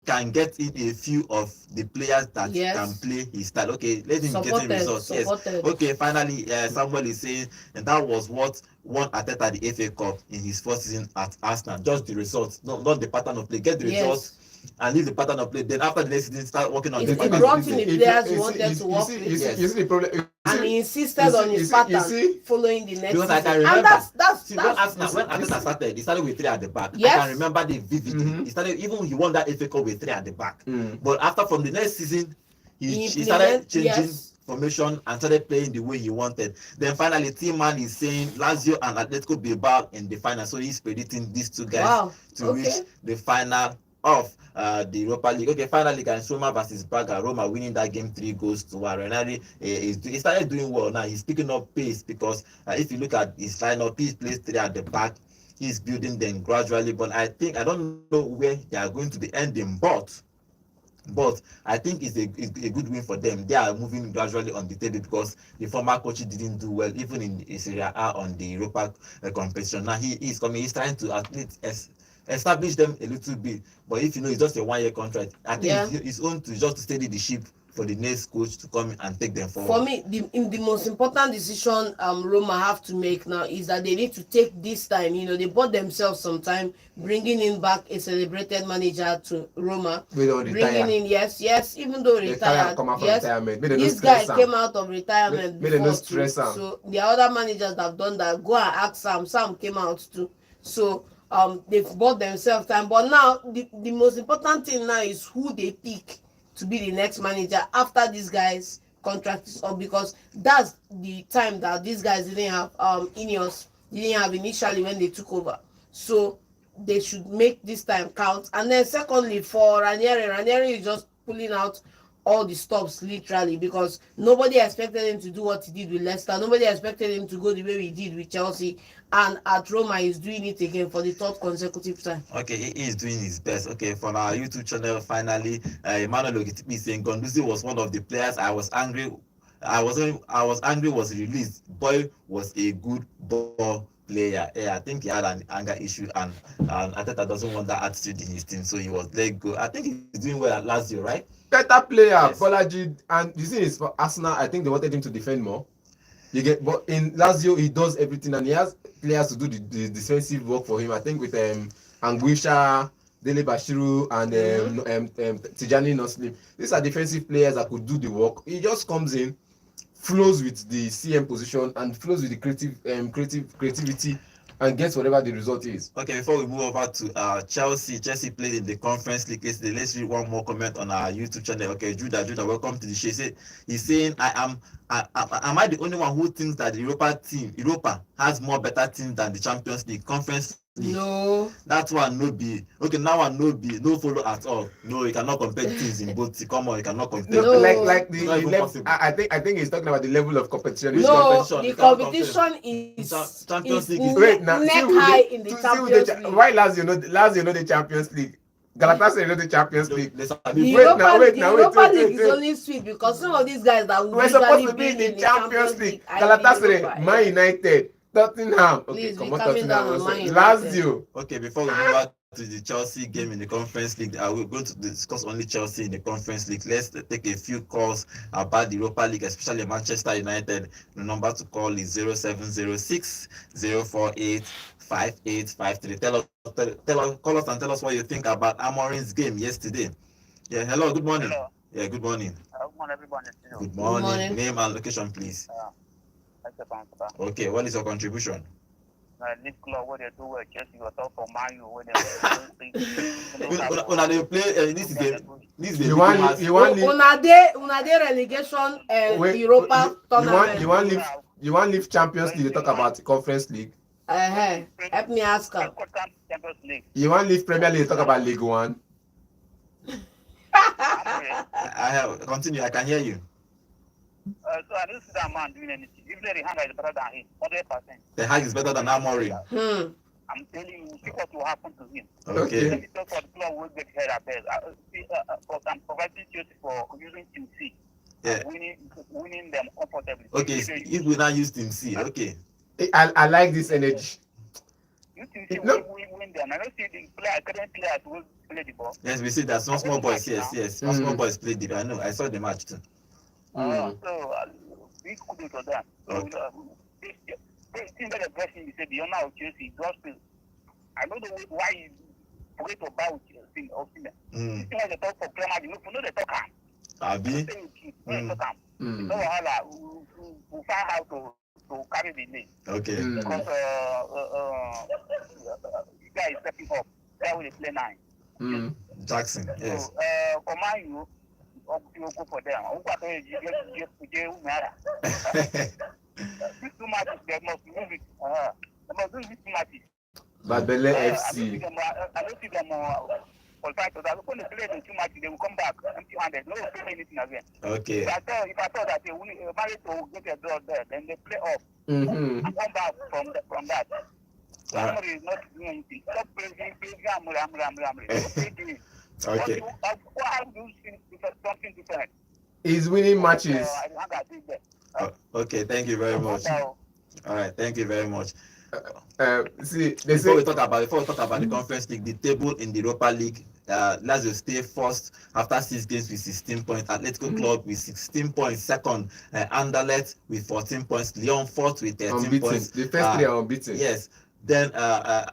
can get in a few of the players that can play his style. Okay, let him get in results. Yes. Okay, finally, Samuel is saying, and that was what won Ateta the FA Cup in his first season at Arsenal. Just the results, not the pattern of play. Get the results and leave the pattern of play. Then after the next season, start working on the pattern. He brought in the players he wanted to work with. You see the problem. And he insisted on his pattern following the next because season. I can remember, that's when Ateta started, he started with 3 at the back. Yes. I can remember the vividly. He started, even he won that FA Cup with 3 at the back. But after, from the next season, he started changing formation and started playing the way he wanted. Then finally, Team Man is saying Lazio and Atletico Bilbao in the final. So he's predicting these 2 guys to reach the final of the Europa League. Okay, finally, guys, Roma versus Braga. Roma winning that game 3-1. Ranieri he started doing well now. He's picking up pace because if you look at his lineup, he plays 3 at the back. He's building them gradually, but I don't know where they are going to be ending, but I think it's a good win for them. They are moving gradually on the table because the former coach didn't do well, even in Serie A on the Europa competition. Now he's coming. He's trying to at least establish them a little bit. But if it's just a 1-year contract, I think it's own to just steady the ship for the next coach to come and take them For forward? me, the most important decision Roma have to make now is that they need to take this time. They bought themselves some time, bringing in back a celebrated manager to Roma. We don't Bringing retire. in, yes, even though They carry retired, come out from yes, retirement. Make them no this guy stress am. came out of retirement Make them no before too. stress am. So the other managers that have done that, go and ask Sam. Sam came out too. So they've bought themselves time. But now the most important thing now is who they pick to be the next manager after these guys contract is up, because that's the time that these guys didn't have Ineos didn't have initially when they took over. So they should make this time count. And then secondly, for Ranieri is just pulling out all the stops literally, because nobody expected him to do what he did with Leicester. Nobody expected him to go the way he did with Chelsea, and at Roma he's doing it again for the third consecutive time. Okay, he is doing his best. Okay, for our YouTube channel, finally, Emmanuel Ogitipi saying Gonduzi was one of the players I was angry. I was angry was released. Boy was a good ball player. Yeah, I think he had an anger issue, and Ateta doesn't want that attitude in his team, so he was let go. I think he's doing well at Lazio, right? Better player, Yes. Bolaji, and you see, it's for Arsenal. I think they wanted him to defend more. You get, but in Lazio, he does everything, and he has players to do the defensive work for him. I think with Anguisha, Dele Bashiru, and Tijani Noslim. These are defensive players that could do the work. He just comes in, flows with the CM position, and flows with the creativity, and gets whatever the result is. Okay, before we move over to Chelsea played in the Conference League yesterday. Let's read one more comment on our YouTube channel. Okay, Judah, welcome to the show. He's saying, am I the only one who thinks that the Europa has more better teams than the Champions League? Conference League? No. That one no be. Okay, now one no follow at all. No, you cannot compare teams in both. Come on, you cannot compare. No, No. like It's not the even level. possible. I think he's talking about the level of competition. Which No, competition? the You cannot competition is Champions League is- Wait, now neck see who high they- in the to see who Champions they- League. Why Lazio know the Champions League? Galatasaray know the Champions League. There's a The big- Europa League is only sweet because some of these guys that will We're supposed to usually be in the Champions League. are in the Galatasaray, Europa, Man yeah. United, Tottenham. Okay, Please, come we're on, coming down Tottenham. on Man United. Lazio. Okay, before we move on to the Chelsea game in the Conference League, we're going to discuss only Chelsea in the Conference League. Let's take a few calls about the Europa League, especially Manchester United. The number to call is 0706 048 5853. Call us and tell us what you think about Amorim's game yesterday. Yeah, hello, good morning. Hello. Yeah, good morning. Good morning, everybody. Good morning. morning. Name and location, please. Okay, what is your contribution? This club where they do well, Chelsea was top for Man U where Una dey play this is You want leave? Una dey relegation Wait, Europa tournament. You want leave Champions League? They talk about Conference League. Help me ask her. Champions League. You want leave Premier League? They talk about League One. I have continue. I can hear you. So I don't see that man doing anything. If the hand is better than him, 100%. The high is better than Amorim. I'm telling you, see what will happen to him. Okay. Let me talk for the club will get head at best. I'm providing Chelsea for using Team C. Yeah. Winning them comfortably. Okay. If we now use Team C, okay. I like this energy. You Team C No. win them. I don't see the academic players will play the ball. Yes, we see that small boys. Yes. Small boys play the. I know. I saw the match too. So we could for them. Okay. They think that the best thing is the owner of Chelsea just I don't know why you forget about Chelsea or Chelsea. This thing when they talk for Premier League, you know they talk am. Abi. So we find how to carry the name Okay. because the guy is stepping up. That will play 9. Jackson. Yes. So for Man U, you go for them. These 2 matches they must move it. They must do these 2 matches. Babele I FC. don't see them qualified to that. When they play the 2 matches, they will come back empty-handed. No one play anything again. Okay. If I thought that they managed to get a draw there, then they play off Mm-hmm. and come back from that. Somebody is not doing anything. Stop praising Amri. Okay. How do you see something different? He's winning matches. Okay. Thank you very much. All right. Thank you very much. See, they Before we say talk about the Conference League, the table in the Europa League Lazio stay first after 6 games with 16 points. Atletico Club with 16 points. Second, Anderlecht with 14 points. Lyon fourth with 13 unbeaten. points. The first three are unbeaten. Yes. Then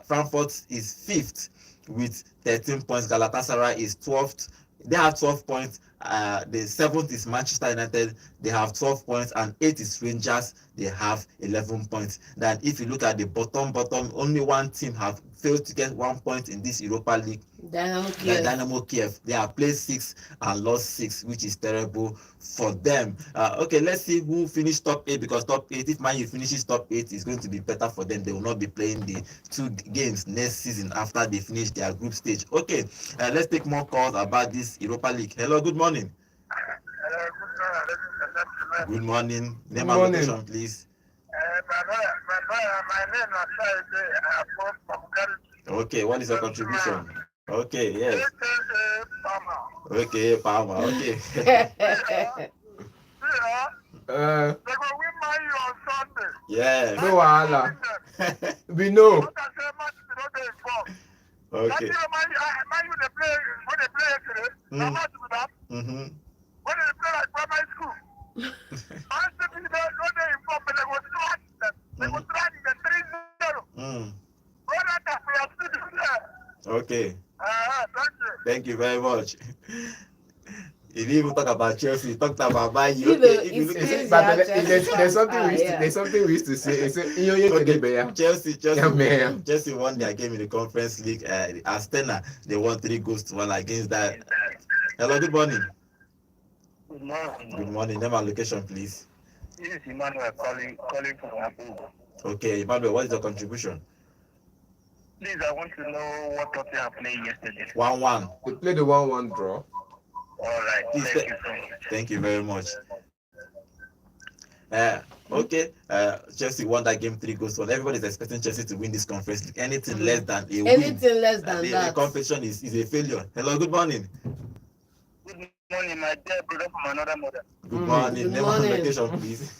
Frankfurt is fifth with 13 points. Galatasaray is 12th. They have 12 points. The seventh is Manchester United. They have 12 points, and 8th is Rangers. They have 11 points. Then, if you look at the bottom, only one team have failed to get 1 point in this Europa League. Dynamo Kiev. They have played 6 and lost 6, which is terrible for them. Okay, let's see who finished top 8, because top 8, if Man U finishes top 8, is going to be better for them. They will not be playing the 2 games next season after they finish their group stage. Okay, let's take more calls about this Europa League. Hello, good morning. Good morning. Name and location, please. My name is Okay, what is your contribution? Okay, yes. Okay, Palmer. Okay. They go win Man U on Sunday. Yes. No wahala. We know. Okay. Man U they play when they play yesterday. How much is that? Mm-hmm. When they play like primary school. I said they don't inform, but they go trash them. They go trash them 3-0. Mm. Brother, we are still there. Okay. Thank you. Thank you very much. He didn't even talk about Chelsea. He talked about Man U. You know, Okay, if you look it's at easy. But Yeah, there's something we used to, yeah. there's something we used to say. It's Okay, man. Chelsea won their game in the Conference League. Astana, they won 3-1 against that. Hello, good morning. Good morning. Good morning. Name and location, please. This is Emmanuel calling from Abu. Okay, Emmanuel, what is your contribution? Please, I want to know what Tottenham played yesterday. 1-1. They played the 1-1 draw. All right. Please, Thank you so much. Thank you very much. Okay, Chelsea won that game 3-1. Everybody's expecting Chelsea to win this Conference League. Anything less than a win. Anything less than The that. competition is a failure. Hello, good morning. Good morning, my dear brother from another mother. Good morning. Good Name and morning. location, please.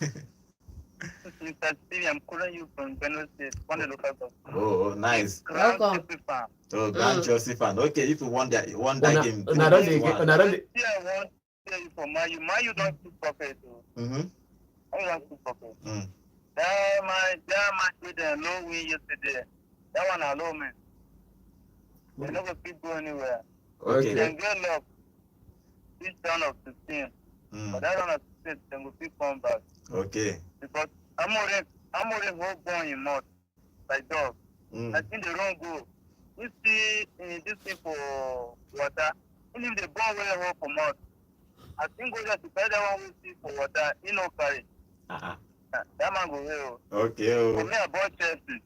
Mr. Stevie, I'm calling you from Benue State, one of the local government. Oh, nice. Welcome. Oh, Grand Chelsea fan. Okay, if you won that game. Una don dey get. Una don dey. Yeah, I want to tell you for Mayu. Mayu don't keep pocket. Mm-hmm. I don't keep pocket. Mm. That match with them low win yesterday. That one alone, man. They never keep going anywhere. Okay. They get love. This round of 16. But Mm. that round of 16, they will keep come back. Okay. Because I'm already whole born in mud. Like dog. I Mm. think they don't go. You see this thing for water. Even if they born well home for mud. I think go there to buy that one we see for water. He no carry. Uh-huh. That man go well. Okay. For Oh. me about Chelsea.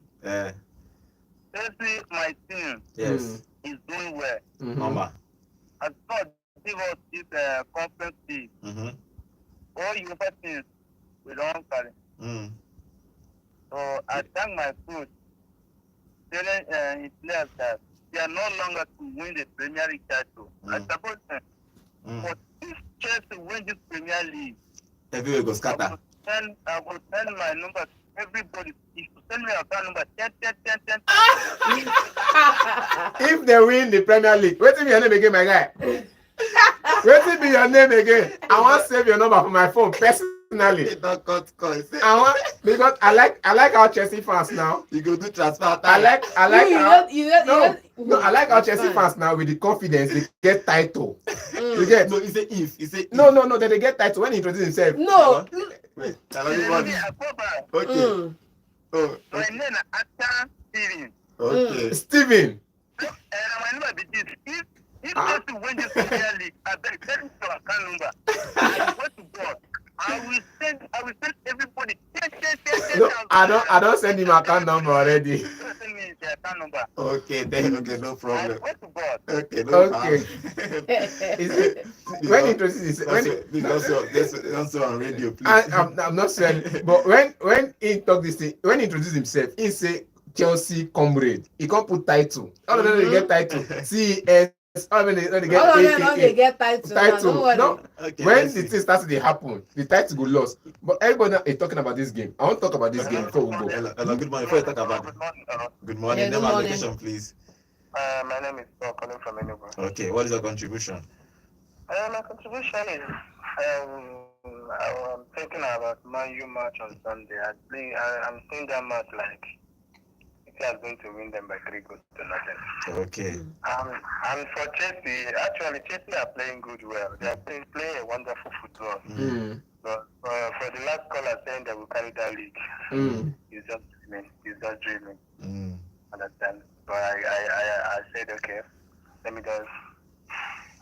Chelsea, my team Yes. is doing well. Mhm. Mama. I thought give us this conference league. Mm-hmm. All Europa teams we don't carry. Mm. So I thank my coach telling his players that they are no longer to win the Premier League title. I suppose them. Mm. But if Chelsea win this Premier League, Everywhere go scatter. I will send my number to everybody. If you send me account number 10. If they win the Premier League, wetin be your name again, my guy? Wetin be your name again? I want save your number for my phone personally. Don't cut calls. I want because I like how Chelsea fans now. You go do transfer. I like how No, I like how Chelsea fans now with the confidence they get title. You get No, he say if. He say no, they get title when he introduce himself. No. Wait. Hello, good morning. Okay. Mm. Oh. My Okay. name is Ata Steven. Okay. Steven. My number be this. If Chelsea win this Premier League, I beg send me your account number. I swear to God. I will send everybody 10. No, I don't send him account number already. Send me the account number. Okay. Then okay, no I problem. swear to God. Okay. No Okay. problem. Is it when he introduces This also on radio, please. I'm not saying, but when he talk this thing, when he introduce himself, he say Chelsea comrade. He can't put title. All of them they get title. CES. All of them they get All of them don't they AKA. get title. Now, don't worry. No. Okay, When let's the see. thing starts to happen, the title go lost. But everybody now is talking about this game. I want to talk about this game before we go. Hello, good morning. Before you talk about Good morning. good morning. Yeah, Name good and morning. location, please. My name is Paul, calling from Enugu. Okay, what is your contribution? My contribution is I'm thinking about Man U match on Sunday. I'm seeing that match like City are going to win them by 3 goals to nothing. Okay. And for Chelsea, actually Chelsea are playing good well. They are playing a wonderful football. But for the last caller saying they will carry that league, he's just dreaming. He's just dreaming. Understand? But I said okay, let me just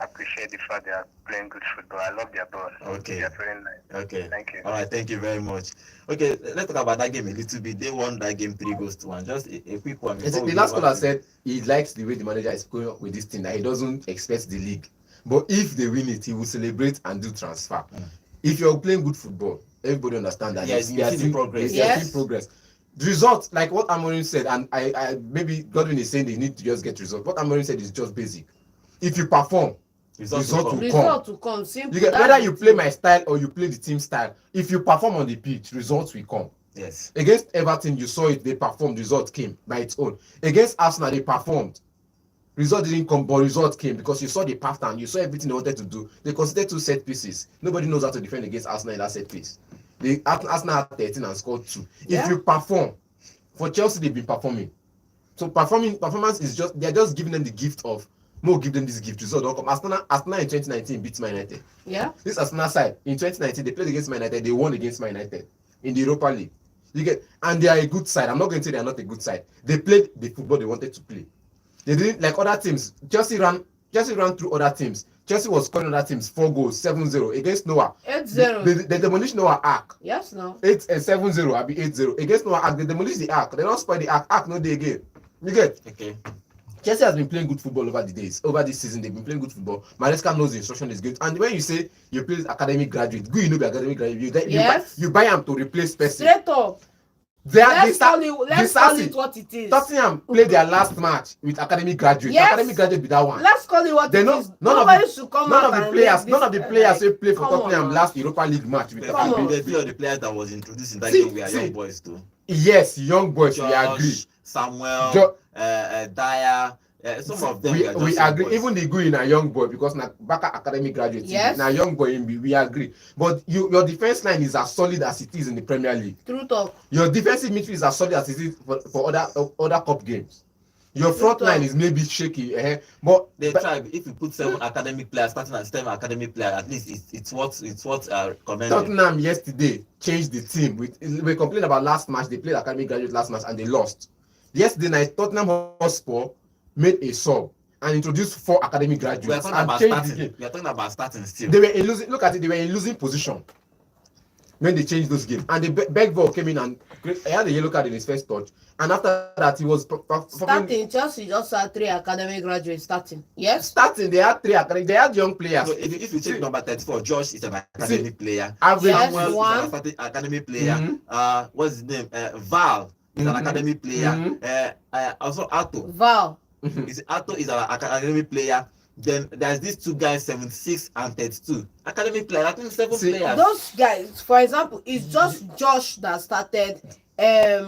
appreciate the fact they are playing good football. I love their ball. Okay. They are very nice. Okay. Thank you. All right. Thank you very much. Okay. Let's talk about that game a little bit. They won that game 3 goals to 1. Just a quick one. The last caller said he likes the way the manager is going with this thing, that he doesn't expect the league. But if they win it, he will celebrate and do transfer. If you're playing good football, everybody understand that. Yes, you see the progress. Yes. Progress. The result, like what Amorim said, and I maybe Godwin is saying they need to just get results. What Amorim said is just basic. If you perform, result will come. Simple. You get, whether you play my style or you play the team style, if you perform on the pitch, results will come. Yes. Against Everton, you saw it, they performed, result came by its own. Against Arsenal, they performed. Result didn't come, but result came because you saw the pattern, you saw everything they wanted to do. They considered 2 set pieces. Nobody knows how to defend against Arsenal in that set piece. Arsenal had 13 and scored 2. Yeah. If you perform, for Chelsea, they've been performing. So performance is just, they're just giving them the gift of, give them this gift. Result don't come. Arsenal in 2019 beat Man United. Yeah. This Arsenal side, in 2019, they played against Man United. They won against Man United in the Europa League. You get, and they are a good side. I'm not going to say they are not a good side. They played the football they wanted to play. They didn't like other teams. Chelsea ran through other teams. Chelsea was scoring other teams 4 goals, 7-0 against Noah. 8-0. They demolished Noah Ark. Yes, no. 7-0. I'll be 8-0 against Noah Ark. They demolished the Ark. They don't spoil the Ark. Ark no day again. You get? Okay. Chelsea has been playing good football over this season. They've been playing good football. Maresca knows the instruction is good. And when you say you play academic graduate, good, you know the academic graduate. You buy them to replace person. Straight up. Let's call it what it is. Tottenham played their last match with academic graduate. Yes. Academic graduate be that one. Let's call it what it is. None of the players who play for Tottenham last Europa League match with the few of the players that was introduced in that game were young boys too. Yes, young boys. We agree. Samuel, Dyer. Some of them we agree. Boys. Even the Gui na young boy because na Baka academic graduate. Yes. Na young boy we agree. But your defense line is as solid as it is in the Premier League. True talk. Your defensive midfield is as solid as it is for other cup games. Your front line is maybe shaky, but they try. If you put 7 academic players, starting at 7 academic players, at least it's what commended. Tottenham yesterday changed the team. We complained about last match. They played academic graduate last match and they lost. Yesterday night, Tottenham Hotspur made a sub and introduced 4 academic graduates. We are talking about starting still. They were in losing. Look at it. They were in losing position when they changed those games. And the Bergvall came in and he had a yellow card in his first touch. And after that, he was starting. Chelsea just had 3 academic graduates starting. Yes. Starting, they had 3 academic. They had young players. So if you take number 34, Josh is an academic player. Average Samuel is an academic player. What's his name? Val is an academic player. Also Atto. Val. Atto is an academic player. Then there's these 2 guys, 76 and 32. Academic player, I think 7 players. Those guys, for example, it's just Josh that started.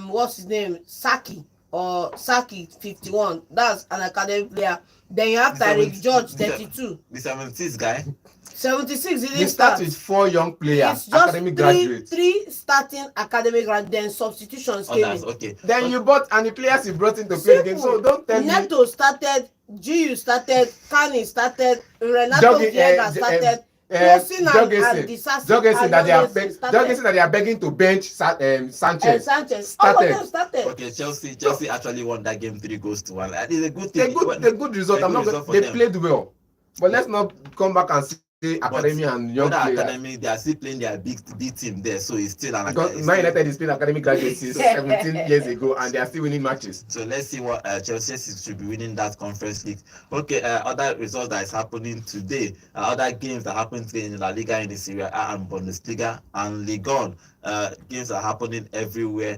What's his name? Saki 51. That's an academic player. Then you have Tyreek George 32. The 76 guy. 76 didn't they start with 4 young players, it's just academic graduates. 3 starting academic graduates, then substitutions came in. Okay. Then you bought and the players you brought in to play the game. So don't tell me. Neto started, Giu started, Kani started, Renato Viega started. Jorgensen that they are begging to bench Sanchez. Sanchez. All of them started. Okay, Chelsea actually won that game 3-1. It's a good thing. The good result. They played well. But let's not come back and say academy and young players. Academy, they are still playing their big team there, so it's still an academy. Man United is playing academic graduates since 17 years ago, and they are still winning matches. So let's see what Chelsea should be winning that Conference League. Okay, other results that is happening today, other games that happen today in La Liga, in the Serie A and Bundesliga and Ligue 1. Games are happening everywhere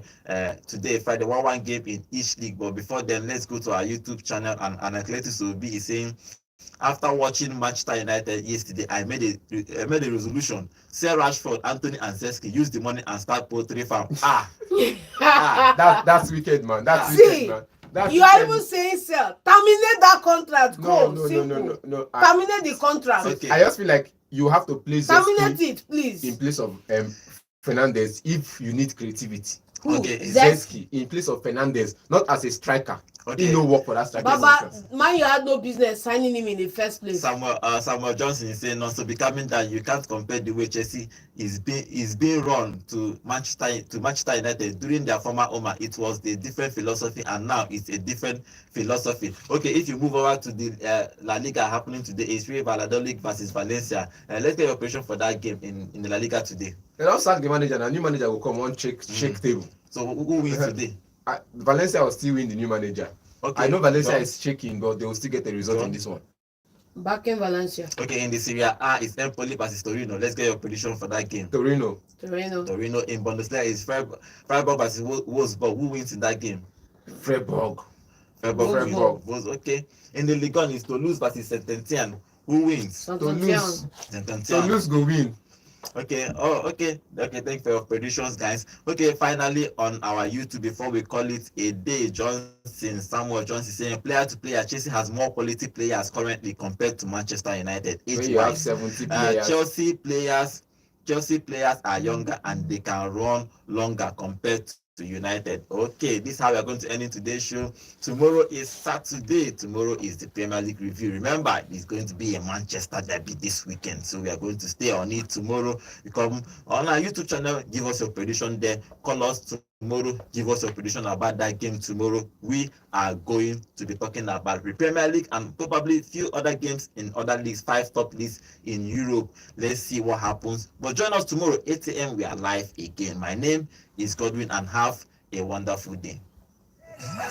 today. Friday, 1-1 game in each league. But before then, let's go to our YouTube channel. And Athletics will be saying, after watching Manchester United yesterday, I made a resolution. Sell Rashford, Anthony, and Zeski. Use the money and start poultry farm. That's wicked, man. That's wicked, man. That's You are different. even saying sell. Terminate that contract. No, Go. no, no, Simple. no, no, no. Terminate the contract. Okay. I just feel like you have to place Terminate Zeski it, please. in place of Fernandez if you need creativity. Who? Okay, Zeski in place of Fernandez, not as a striker. Okay. He no work for that striker. Baba, man, you had no business signing him in the first place. Samuel Johnson is saying also becoming that you can't compare the way Chelsea is being run to Manchester United during their former owner. It was the different philosophy, and now it's a different philosophy. Okay, if you move over to the La Liga happening today, it's Real Valladolid versus Valencia. Let's get your prediction for that game in the La Liga today. They don't sack the manager, and a new manager will come on shake table. So who wins today? Valencia will still win the new manager. Okay, I know Valencia is shaking, but they will still get a result in this one. Back in Valencia. Okay, in the Serie A, it's Empoli versus Torino. Let's get your prediction for that game. Torino. Torino in Bundesliga is Freiburg versus Wolfsburg. Who wins in that game? Freiburg. Okay. In the Ligue 1 is Toulouse versus Saint-Étienne. Who wins? Toulouse. Saint-Étienne. Toulouse go win. Okay. Okay. Thank you for your predictions, guys. Okay, finally on our YouTube, before we call it a day, Samuel Johnson saying player to player, Chelsea has more quality players currently compared to Manchester United. When you have 70 players. Chelsea players are younger and they can run longer compared to United. Okay, this is how we are going to end in today's show. Tomorrow is Saturday. Tomorrow is the Premier League review. Remember, it's going to be a Manchester derby this weekend, so we are going to stay on it tomorrow. You come on our YouTube channel, give us your prediction there. Call us tomorrow, give us your prediction about that game tomorrow. We are going to be talking about the Premier League and probably a few other games in other leagues, 5 top leagues in Europe. Let's see what happens. But join us tomorrow, 8 a.m. We are live again. My name is Godwin, and have a wonderful day.